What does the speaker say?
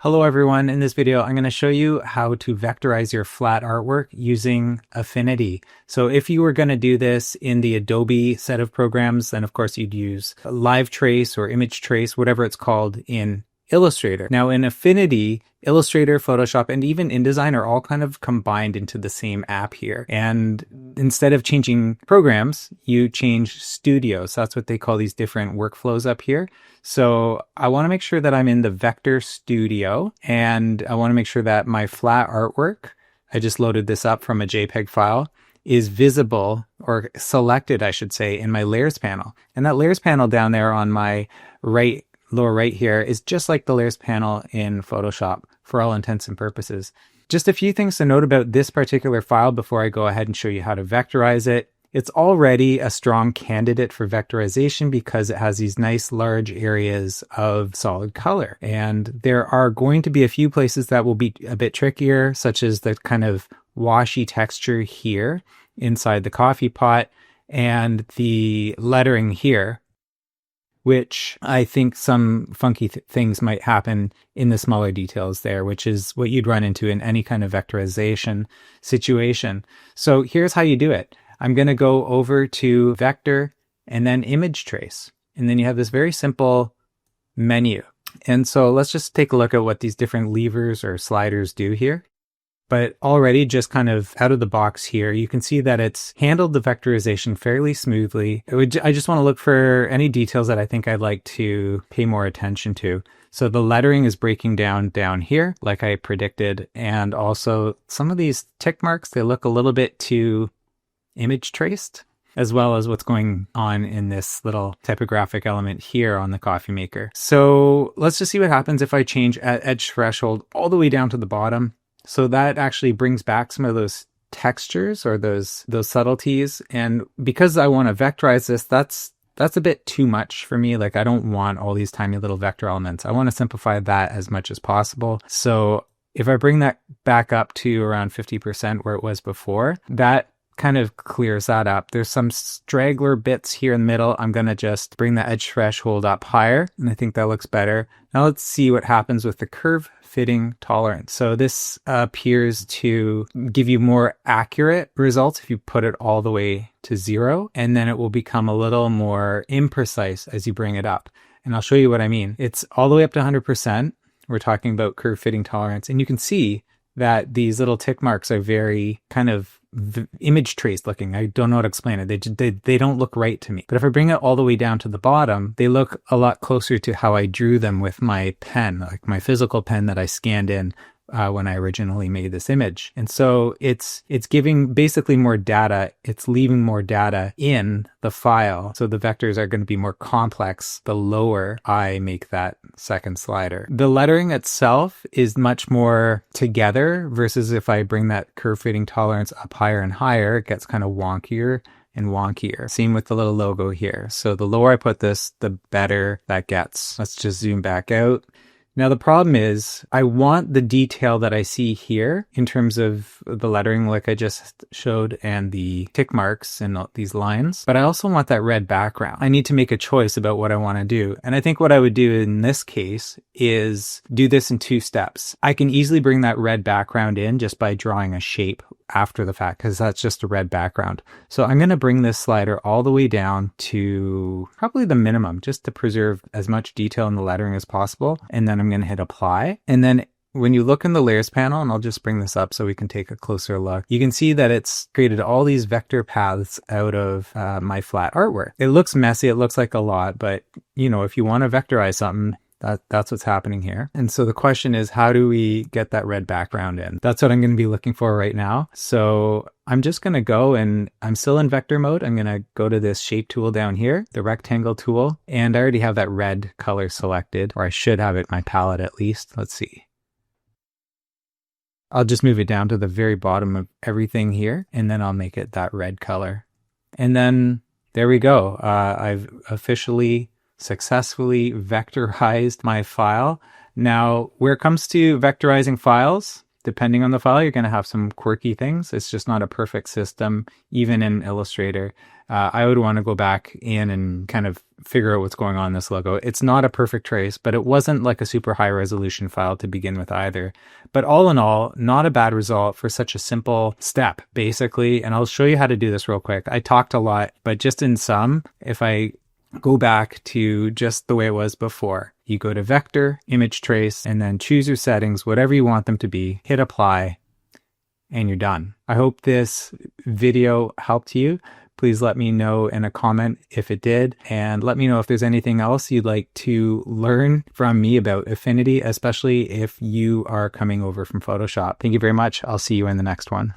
Hello everyone, in this video I'm going to show you how to vectorize your flat artwork using Affinity. So if you were going to do this in the Adobe set of programs, then of course you'd use Live Trace or Image Trace, whatever it's called in Illustrator. Now in Affinity, Illustrator, Photoshop, and even InDesign are all kind of combined into the same app here. And instead of changing programs, you change studios. That's what they call these different workflows up here. So I want to make sure that I'm in the Vector Studio, and I want to make sure that my flat artwork, I just loaded this up from a JPEG file, is visible or selected, I should say, in my layers panel. And that layers panel down there on my lower right here is just like the layers panel in Photoshop for all intents and purposes. Just a few things to note about this particular file before I go ahead and show you how to vectorize it. It's already a strong candidate for vectorization because it has these nice large areas of solid color. And there are going to be a few places that will be a bit trickier, such as the kind of washy texture here inside the coffee pot and the lettering here, which I think some funky things might happen in the smaller details there, which is what you'd run into in any kind of vectorization situation. So here's how you do it. I'm going to go over to Vector and then Image Trace. And then you have this very simple menu. And so let's just take a look at what these different levers or sliders do here. But already just kind of out of the box here, you can see that it's handled the vectorization fairly smoothly. I just want to look for any details that I think I'd like to pay more attention to. So the lettering is breaking down here, like I predicted. And also some of these tick marks, they look a little bit too image traced, as well as what's going on in this little typographic element here on the coffee maker. So let's just see what happens if I change edge threshold all the way down to the bottom. So that actually brings back some of those textures or those subtleties. And because I want to vectorize this, that's a bit too much for me. Like I don't want all these tiny little vector elements. I want to simplify that as much as possible. So if I bring that back up to around 50% where it was before, that kind of clears that up. There's some straggler bits here in the middle. I'm going to just bring the edge threshold up higher, and I think that looks better. Now let's see what happens with the curve fitting tolerance. So this appears to give you more accurate results if you put it all the way to 0, and then it will become a little more imprecise as you bring it up. And I'll show you what I mean. It's all the way up to 100%. We're talking about curve fitting tolerance, and you can see that these little tick marks are very kind of image trace looking. I don't know how to explain it. They don't look right to me. But if I bring it all the way down to the bottom, they look a lot closer to how I drew them with my pen, like my physical pen that I scanned in when I originally made this image. And so it's giving basically more data. It's leaving more data in the file. So the vectors are going to be more complex the lower I make that second slider. The lettering itself is much more together versus if I bring that curve fitting tolerance up higher and higher, it gets kind of wonkier and wonkier. Same with the little logo here. So the lower I put this, the better that gets. Let's just zoom back out. Now the problem is I want the detail that I see here in terms of the lettering like I just showed and the tick marks and these lines, but I also want that red background. I need to make a choice about what I want to do. And I think what I would do in this case is do this in 2 steps. I can easily bring that red background in just by drawing a shape after the fact, because that's just a red background. So I'm going to bring this slider all the way down to probably the minimum just to preserve as much detail in the lettering as possible. And then I'm going to hit apply. And then when you look in the layers panel, and I'll just bring this up so we can take a closer look, you can see that it's created all these vector paths out of my flat artwork. It looks messy. It looks like a lot, but you know, if you want to vectorize something, that's what's happening here. And so the question is, how do we get that red background in? That's what I'm going to be looking for right now. So I'm just going to go, and I'm still in vector mode. I'm going to go to this shape tool down here, the rectangle tool, and I already have that red color selected, or I should have it in my palette at least. Let's see. I'll just move it down to the very bottom of everything here, and then I'll make it that red color. And then there we go. I've officially successfully vectorized my file. Now, where it comes to vectorizing files, depending on the file, you're going to have some quirky things. It's just not a perfect system, even in Illustrator. I would want to go back in and kind of figure out what's going on in this logo. It's not a perfect trace, but it wasn't like a super high resolution file to begin with either. But all in all, not a bad result for such a simple step, basically. And I'll show you how to do this real quick. I talked a lot, but just in sum, if I go back to just the way it was before, you go to Vector, Image Trace, and then choose your settings, whatever you want them to be, hit Apply, and you're done. I hope this video helped you. Please let me know in a comment if it did, and let me know if there's anything else you'd like to learn from me about Affinity, especially if you are coming over from Photoshop. Thank you very much. I'll see you in the next one.